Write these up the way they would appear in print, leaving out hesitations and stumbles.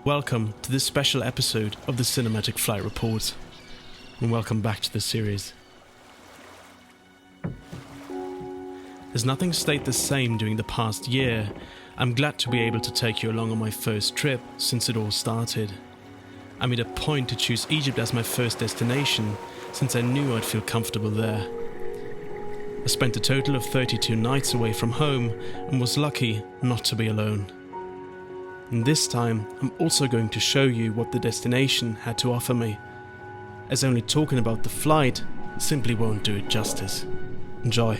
Welcome to this special episode of the Cinematic Flight Reports, and welcome back to the series. As nothing stayed the same during the past year, I'm glad to be able to take you along on my first trip since it all started. I made a point to choose Egypt as my first destination since I knew I'd feel comfortable there. I spent a total of 32 nights away from home and was lucky not to be alone. And this time, I'm also going to show you what the destination had to offer me, as only talking about the flight simply won't do it justice. Enjoy.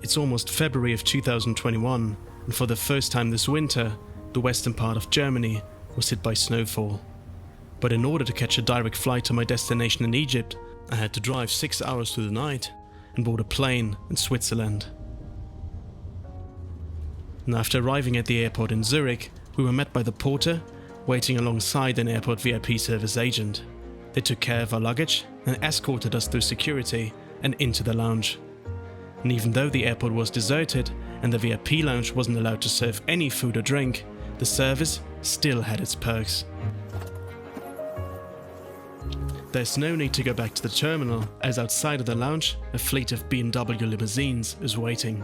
It's almost February of 2021, and for the first time this winter, the western part of Germany was hit by snowfall. But in order to catch a direct flight to my destination in Egypt, I had to drive 6 hours through the night and board a plane in Switzerland. And after arriving at the airport in Zurich, we were met by the porter, waiting alongside an airport VIP service agent. They took care of our luggage and escorted us through security and into the lounge. And even though the airport was deserted and the VIP lounge wasn't allowed to serve any food or drink, the service still had its perks. There's no need to go back to the terminal, as outside of the lounge, a fleet of BMW limousines is waiting.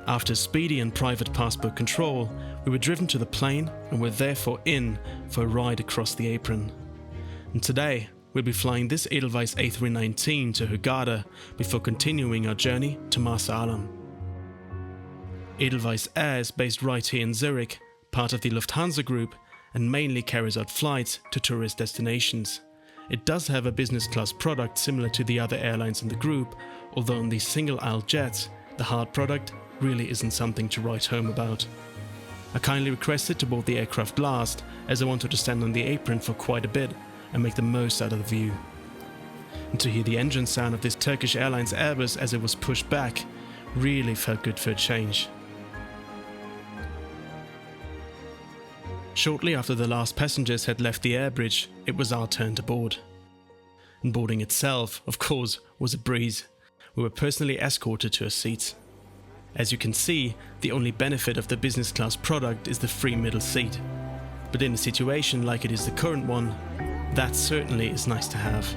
After speedy and private passport control, we were driven to the plane and were therefore in for a ride across the apron. And today, we'll be flying this Edelweiss A319 to Hurghada before continuing our journey to Marsa Alam. Edelweiss Air is based right here in Zurich, part of the Lufthansa Group, and mainly carries out flights to tourist destinations. It does have a business class product similar to the other airlines in the group, although on these single aisle jets, the hard product really isn't something to write home about. I kindly requested to board the aircraft last, as I wanted to stand on the apron for quite a bit and make the most out of the view. And to hear the engine sound of this Turkish Airlines Airbus as it was pushed back really felt good for a change. Shortly after the last passengers had left the air bridge, it was our turn to board. And boarding itself, of course, was a breeze. We were personally escorted to our seats. As you can see, the only benefit of the business class product is the free middle seat. But in a situation like it is the current one, that certainly is nice to have.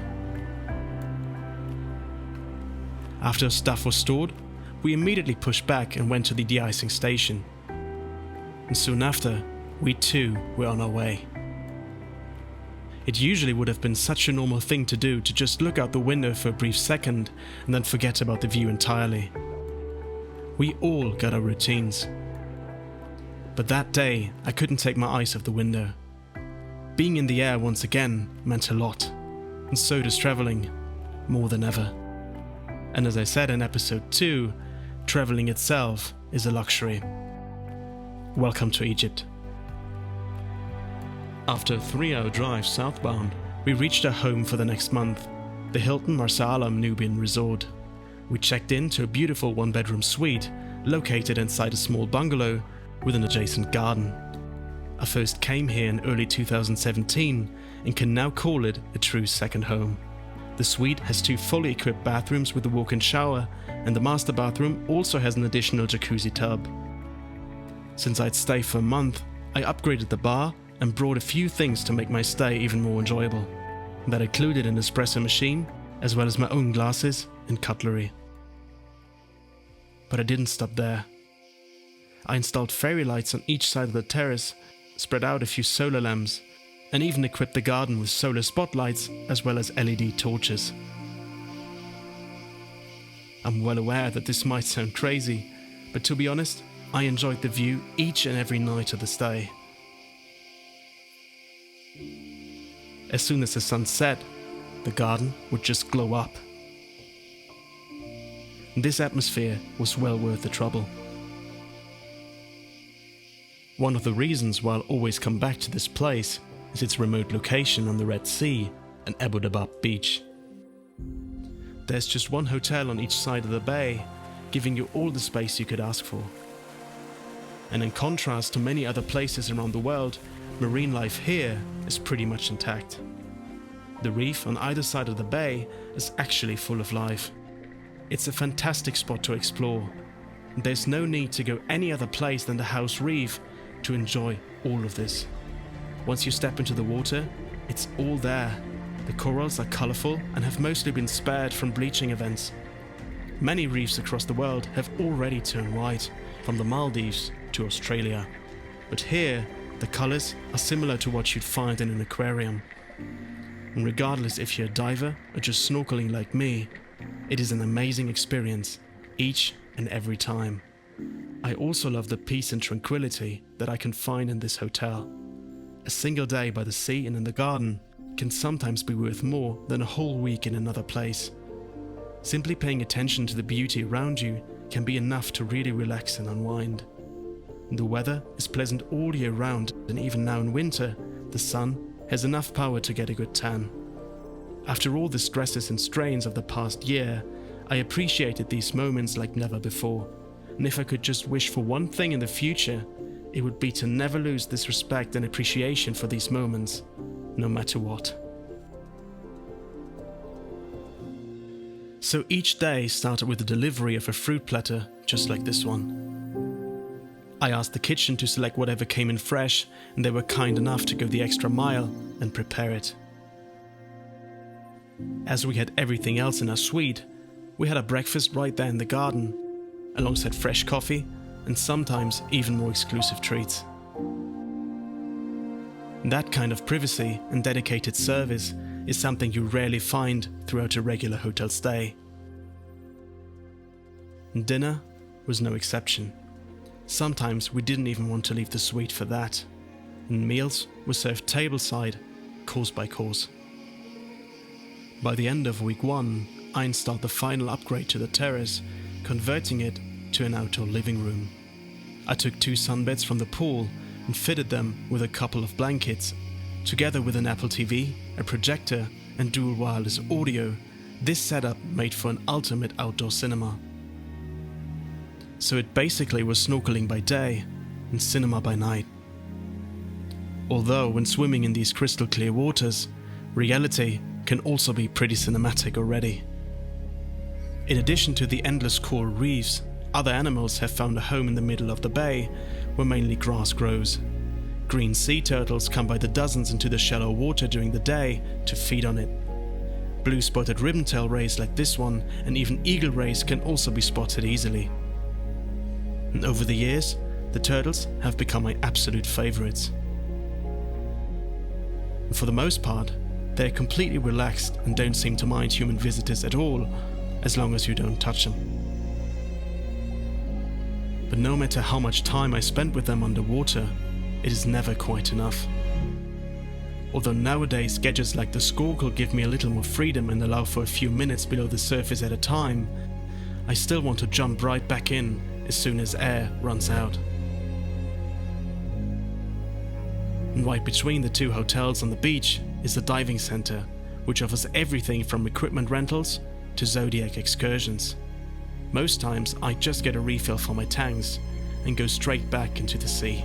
After our stuff was stored, we immediately pushed back and went to the de-icing station. And soon after, we too were on our way. It usually would have been such a normal thing to do to just look out the window for a brief second and then forget about the view entirely. We all got our routines. But that day, I couldn't take my eyes off the window. Being in the air once again meant a lot, and so does traveling, more than ever. And as I said in episode 2, traveling itself is a luxury. Welcome to Egypt. After a 3-hour drive southbound, we reached our home for the next month, the Hilton Marsa Alam Nubian Resort. We checked into a beautiful one-bedroom suite located inside a small bungalow with an adjacent garden. I first came here in early 2017 and can now call it a true second home. The suite has 2 fully equipped bathrooms with a walk-in shower, and the master bathroom also has an additional jacuzzi tub. Since I'd stay for a month, I upgraded the bar and brought a few things to make my stay even more enjoyable. That included an espresso machine, as well as my own glasses and cutlery. But I didn't stop there. I installed fairy lights on each side of the terrace, spread out a few solar lamps, and even equipped the garden with solar spotlights as well as LED torches. I'm well aware that this might sound crazy, but to be honest, I enjoyed the view each and every night of the stay. As soon as the sun set, the garden would just glow up. This atmosphere was well worth the trouble. One of the reasons why I'll always come back to this place is its remote location on the Red Sea and Abu Dhabi beach. There's just one hotel on each side of the bay, giving you all the space you could ask for. And in contrast to many other places around the world, marine life here is pretty much intact. The reef on either side of the bay is actually full of life. It's a fantastic spot to explore. There's no need to go any other place than the House Reef to enjoy all of this. Once you step into the water, it's all there. The corals are colourful and have mostly been spared from bleaching events. Many reefs across the world have already turned white, from the Maldives to Australia. But here, the colours are similar to what you'd find in an aquarium. And regardless if you're a diver or just snorkeling like me, it is an amazing experience, each and every time. I also love the peace and tranquility that I can find in this hotel. A single day by the sea and in the garden can sometimes be worth more than a whole week in another place. Simply paying attention to the beauty around you can be enough to really relax and unwind. The weather is pleasant all year round, and even now in winter, the sun has enough power to get a good tan. After all the stresses and strains of the past year, I appreciated these moments like never before. And if I could just wish for one thing in the future, it would be to never lose this respect and appreciation for these moments, no matter what. So each day started with the delivery of a fruit platter, just like this one. I asked the kitchen to select whatever came in fresh, and they were kind enough to go the extra mile and prepare it. As we had everything else in our suite, we had a breakfast right there in the garden, alongside fresh coffee and sometimes even more exclusive treats. That kind of privacy and dedicated service is something you rarely find throughout a regular hotel stay. Dinner was no exception. Sometimes we didn't even want to leave the suite for that, and meals were served tableside, course by course. By the end of week 1, I installed the final upgrade to the terrace, converting it to an outdoor living room. I took 2 sunbeds from the pool and fitted them with a couple of blankets. Together with an Apple TV, a projector and dual wireless audio, this setup made for an ultimate outdoor cinema. So it basically was snorkeling by day and cinema by night. Although when swimming in these crystal clear waters, reality can also be pretty cinematic already. In addition to the endless coral reefs, other animals have found a home in the middle of the bay, where mainly grass grows. Green sea turtles come by the dozens into the shallow water during the day to feed on it. Blue-spotted ribbon-tail rays like this one, and even eagle rays can also be spotted easily. And over the years, the turtles have become my absolute favorites. And for the most part, they're completely relaxed and don't seem to mind human visitors at all, as long as you don't touch them. But no matter how much time I spent with them underwater, it is never quite enough. Although nowadays gadgets like the snorkel give me a little more freedom and allow for a few minutes below the surface at a time, I still want to jump right back in as soon as air runs out. And right between the 2 hotels on the beach is the diving center, which offers everything from equipment rentals to Zodiac excursions. Most times I just get a refill for my tanks and go straight back into the sea.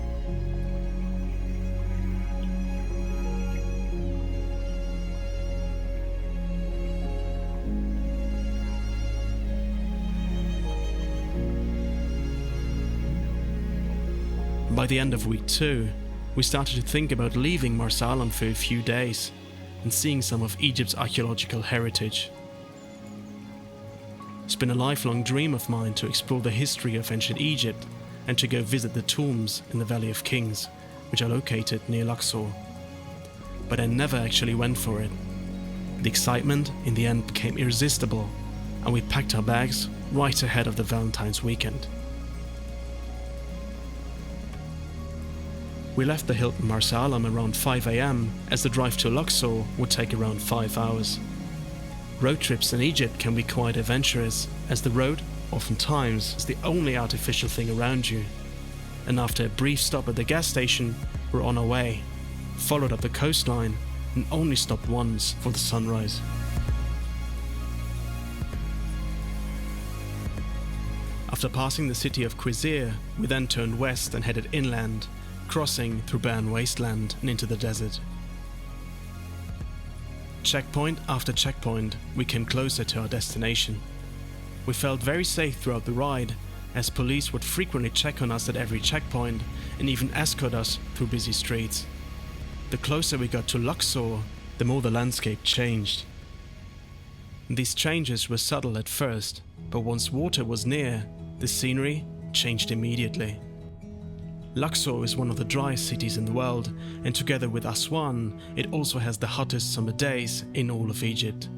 By the end of week 2, we started to think about leaving Marsa Alam for a few days and seeing some of Egypt's archaeological heritage. It's been a lifelong dream of mine to explore the history of ancient Egypt and to go visit the tombs in the Valley of Kings, which are located near Luxor. But I never actually went for it. The excitement in the end became irresistible, and we packed our bags right ahead of the Valentine's weekend. We left the Hilton Marsa Alam around 5 AM, as the drive to Luxor would take around 5 hours. Road trips in Egypt can be quite adventurous, as the road, oftentimes, is the only artificial thing around you. And after a brief stop at the gas station, we're on our way, followed up the coastline, and only stopped once for the sunrise. After passing the city of Quizir, we then turned west and headed inland, crossing through barren wasteland and into the desert. Checkpoint after checkpoint, we came closer to our destination. We felt very safe throughout the ride, as police would frequently check on us at every checkpoint and even escort us through busy streets. The closer we got to Luxor, the more the landscape changed. These changes were subtle at first, but once water was near, the scenery changed immediately. Luxor is one of the driest cities in the world, and together with Aswan, it also has the hottest summer days in all of Egypt.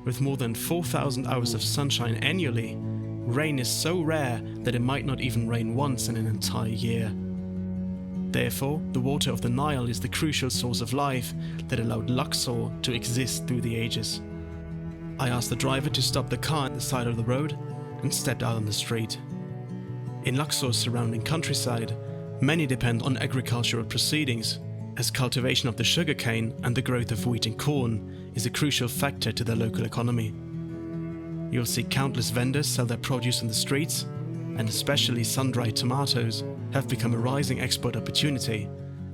With more than 4,000 hours of sunshine annually, rain is so rare that it might not even rain once in an entire year. Therefore, the water of the Nile is the crucial source of life that allowed Luxor to exist through the ages. I asked the driver to stop the car at the side of the road and stepped out on the street. In Luxor's surrounding countryside, many depend on agricultural proceedings, as cultivation of the sugarcane and the growth of wheat and corn is a crucial factor to their local economy. You'll see countless vendors sell their produce in the streets, and especially sun-dried tomatoes have become a rising export opportunity,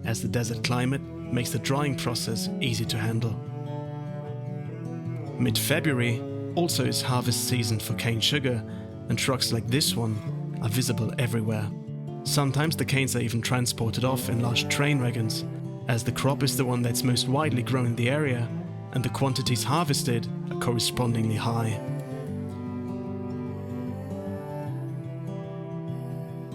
as the desert climate makes the drying process easy to handle. Mid-February also is harvest season for cane sugar, and trucks like this one are visible everywhere. Sometimes the canes are even transported off in large train wagons, as the crop is the one that's most widely grown in the area, and the quantities harvested are correspondingly high.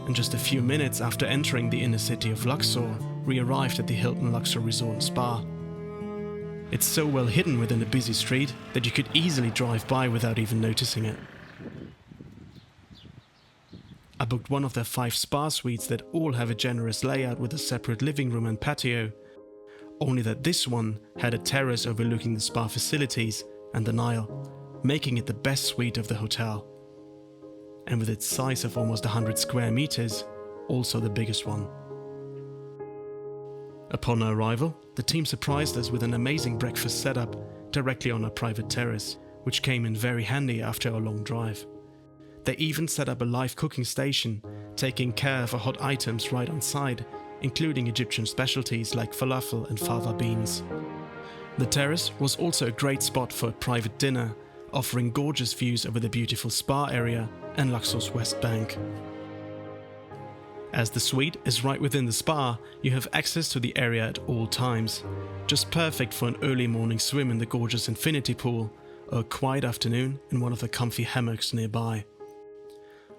And just a few minutes after entering the inner city of Luxor, we arrived at the Hilton Luxor Resort and Spa. It's so well hidden within a busy street that you could easily drive by without even noticing it. I booked one of their 5 spa suites that all have a generous layout with a separate living room and patio, only that this one had a terrace overlooking the spa facilities and the Nile, making it the best suite of the hotel. And with its size of almost 100 square meters, also the biggest one. Upon our arrival, the team surprised us with an amazing breakfast setup directly on our private terrace, which came in very handy after our long drive. They even set up a live cooking station, taking care of our hot items right on site, including Egyptian specialties like falafel and fava beans. The terrace was also a great spot for a private dinner, offering gorgeous views over the beautiful spa area and Luxor's West Bank. As the suite is right within the spa, you have access to the area at all times, just perfect for an early morning swim in the gorgeous infinity pool or a quiet afternoon in one of the comfy hammocks nearby.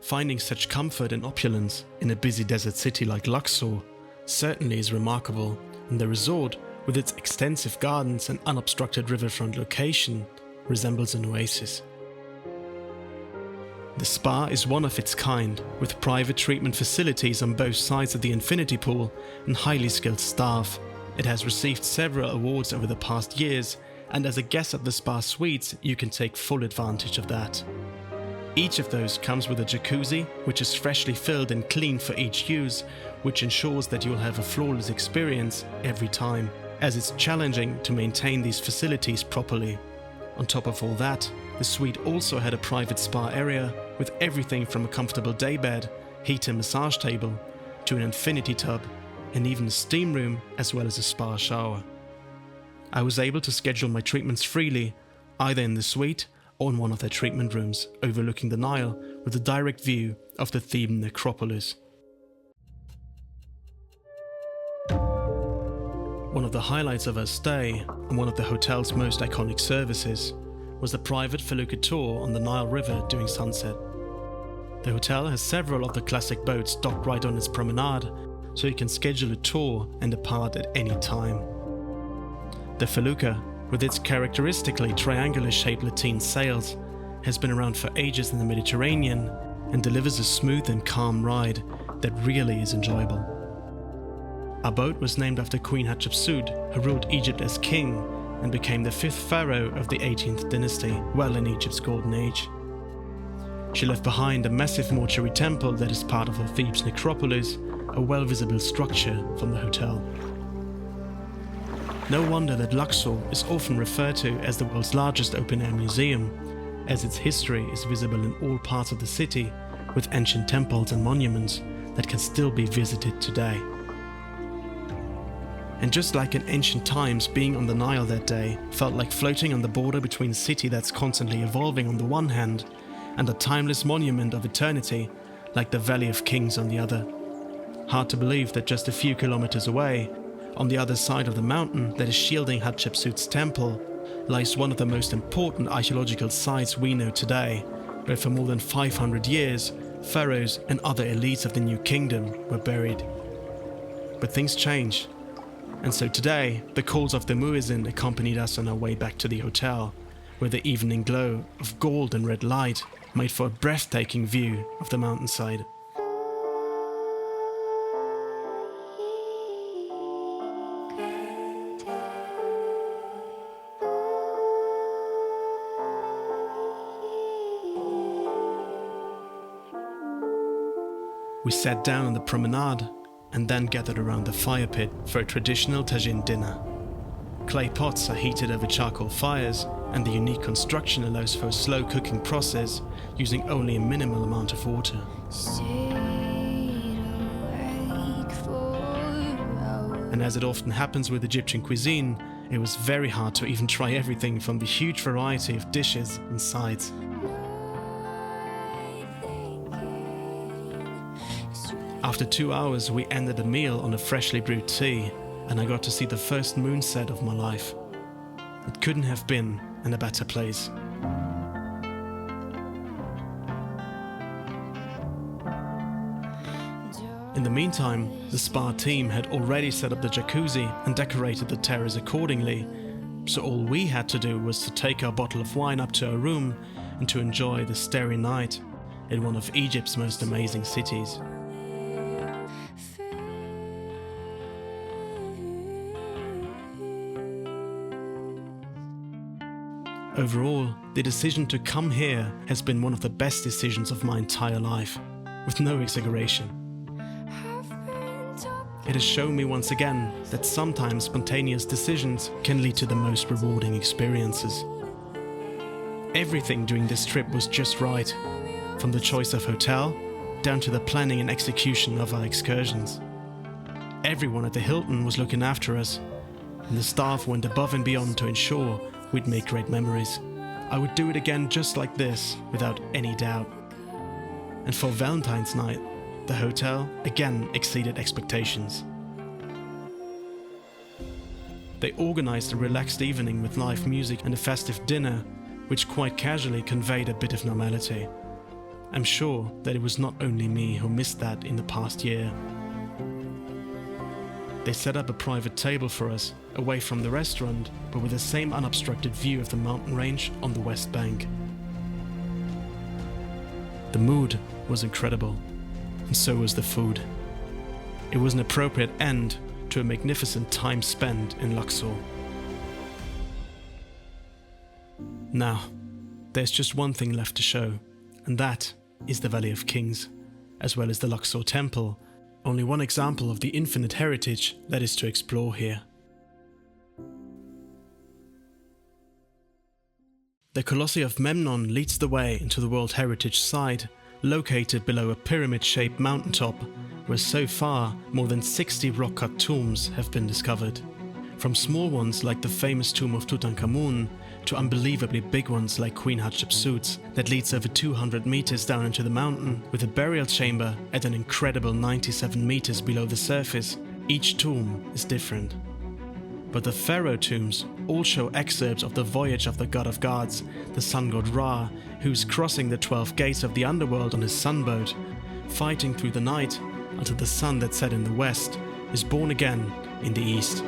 Finding such comfort and opulence in a busy desert city like Luxor certainly is remarkable, and the resort, with its extensive gardens and unobstructed riverfront location, resembles an oasis. The spa is one of its kind, with private treatment facilities on both sides of the infinity pool and highly skilled staff. It has received several awards over the past years, and as a guest at the spa suites, you can take full advantage of that. Each of those comes with a jacuzzi, which is freshly filled and cleaned for each use, which ensures that you'll have a flawless experience every time, as it's challenging to maintain these facilities properly. On top of all that, the suite also had a private spa area with everything from a comfortable daybed, heater massage table, to an infinity tub, and even a steam room as well as a spa shower. I was able to schedule my treatments freely, either in the suite or in one of their treatment rooms overlooking the Nile with a direct view of the Theban necropolis. One of the highlights of our stay, and one of the hotel's most iconic services, was the private felucca tour on the Nile River during sunset. The hotel has several of the classic boats docked right on its promenade, so you can schedule a tour and depart at any time. The felucca, with its characteristically triangular-shaped lateen sails, has been around for ages in the Mediterranean and delivers a smooth and calm ride that really is enjoyable. Our boat was named after Queen Hatshepsut, who ruled Egypt as king and became the 5th pharaoh of the 18th dynasty, well in Egypt's golden age. She left behind a massive mortuary temple that is part of the Thebes necropolis, a well-visible structure from the hotel. No wonder that Luxor is often referred to as the world's largest open-air museum, as its history is visible in all parts of the city, with ancient temples and monuments that can still be visited today. And just like in ancient times, being on the Nile that day felt like floating on the border between a city that's constantly evolving on the one hand, and a timeless monument of eternity, like the Valley of Kings on the other. Hard to believe that just a few kilometers away, on the other side of the mountain that is shielding Hatshepsut's temple, lies one of the most important archaeological sites we know today, where for more than 500 years, pharaohs and other elites of the New Kingdom were buried. But things change, and so today, the calls of the muezzin accompanied us on our way back to the hotel, where the evening glow of gold and red light made for a breathtaking view of the mountainside. We sat down on the promenade and then gathered around the fire pit for a traditional tagine dinner. Clay pots are heated over charcoal fires, and the unique construction allows for a slow cooking process using only a minimal amount of water. And as it often happens with Egyptian cuisine, it was very hard to even try everything from the huge variety of dishes and sides. After 2 hours, we ended the meal on a freshly brewed tea, and I got to see the first moonset of my life. It couldn't have been in a better place. In the meantime, the spa team had already set up the jacuzzi and decorated the terrace accordingly, so all we had to do was to take our bottle of wine up to our room and to enjoy the starry night in one of Egypt's most amazing cities. Overall, the decision to come here has been one of the best decisions of my entire life, with no exaggeration. It has shown me once again that sometimes spontaneous decisions can lead to the most rewarding experiences. Everything during this trip was just right, from the choice of hotel down to the planning and execution of our excursions. Everyone at the Hilton was looking after us, and the staff went above and beyond to ensure we'd make great memories. I would do it again just like this, without any doubt. And for Valentine's night, the hotel again exceeded expectations. They organized a relaxed evening with live music and a festive dinner, which quite casually conveyed a bit of normality. I'm sure that it was not only me who missed that in the past year. They set up a private table for us, away from the restaurant, but with the same unobstructed view of the mountain range on the west bank. The mood was incredible, and so was the food. It was an appropriate end to a magnificent time spent in Luxor. Now, there's just one thing left to show, and that is the Valley of Kings, as well as the Luxor Temple, only one example of the infinite heritage that is to explore here. The Colossi of Memnon leads the way into the World Heritage Site, located below a pyramid-shaped mountaintop, where so far more than 60 rock-cut tombs have been discovered. From small ones like the famous tomb of Tutankhamun, to unbelievably big ones like Queen Hatshepsut's that leads over 200 meters down into the mountain, with a burial chamber at an incredible 97 meters below the surface. Each tomb is different. But the pharaoh tombs all show excerpts of the voyage of the god of gods, the sun god Ra, who's crossing the 12 gates of the underworld on his sunboat, fighting through the night until the sun that set in the west is born again in the east.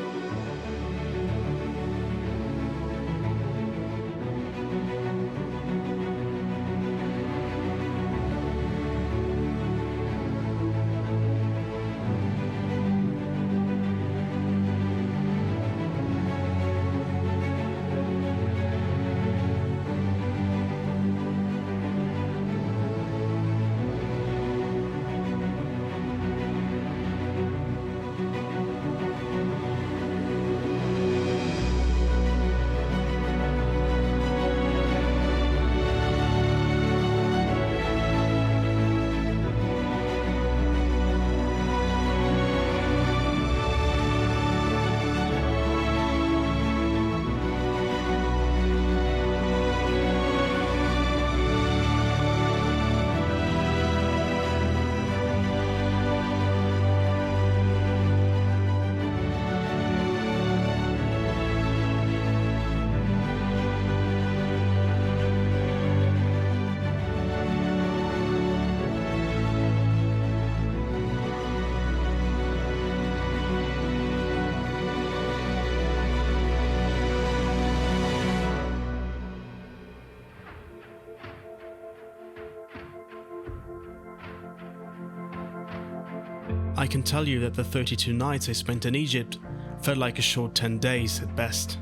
I can tell you that the 32 nights I spent in Egypt felt like a short 10 days at best.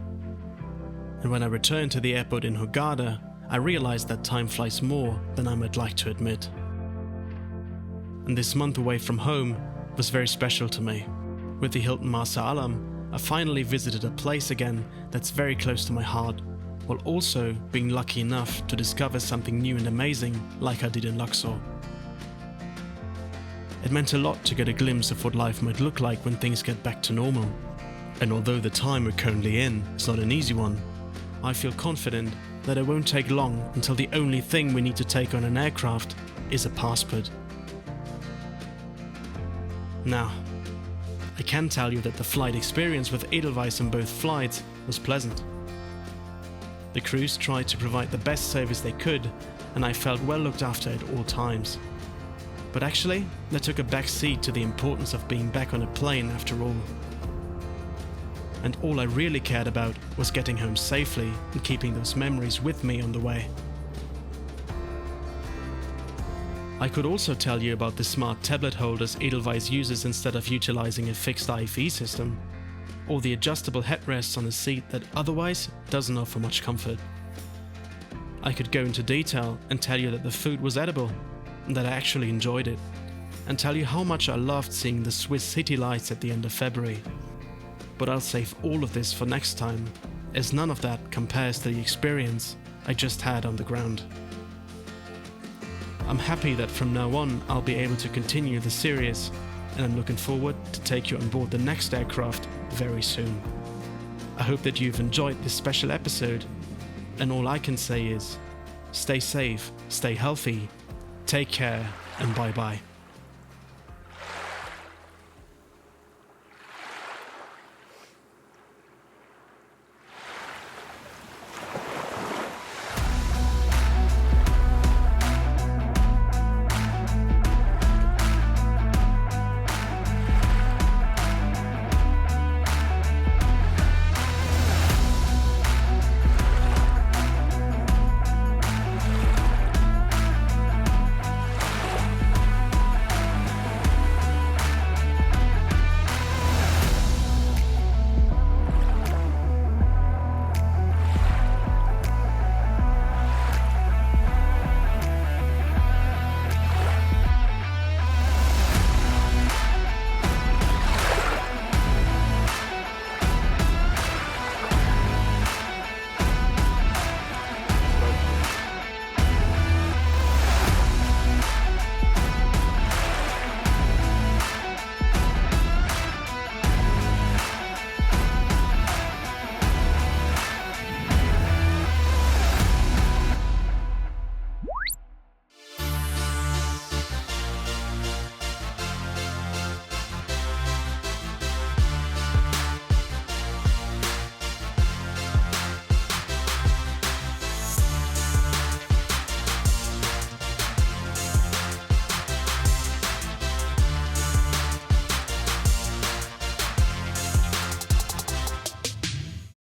And when I returned to the airport in Hurghada, I realized that time flies more than I might like to admit. And this month away from home was very special to me. With the Hilton Marsa Alam, I finally visited a place again that's very close to my heart, while also being lucky enough to discover something new and amazing like I did in Luxor. It meant a lot to get a glimpse of what life might look like when things get back to normal. And although the time we're currently in is not an easy one, I feel confident that it won't take long until the only thing we need to take on an aircraft is a passport. Now, I can tell you that the flight experience with Edelweiss on both flights was pleasant. The crews tried to provide the best service they could, and I felt well looked after at all times. But actually, they took a back seat to the importance of being back on a plane after all. And all I really cared about was getting home safely and keeping those memories with me on the way. I could also tell you about the smart tablet holders Edelweiss uses instead of utilizing a fixed IFE system, or the adjustable headrests on a seat that otherwise doesn't offer much comfort. I could go into detail and tell you that the food was edible, and that I actually enjoyed it, and tell you how much I loved seeing the Swiss city lights at the end of February. But I'll save all of this for next time, as none of that compares to the experience I just had on the ground. I'm happy that from now on I'll be able to continue the series, and I'm looking forward to take you on board the next aircraft very soon. I hope that you've enjoyed this special episode, and all I can say is, stay safe, stay healthy, take care, and bye-bye.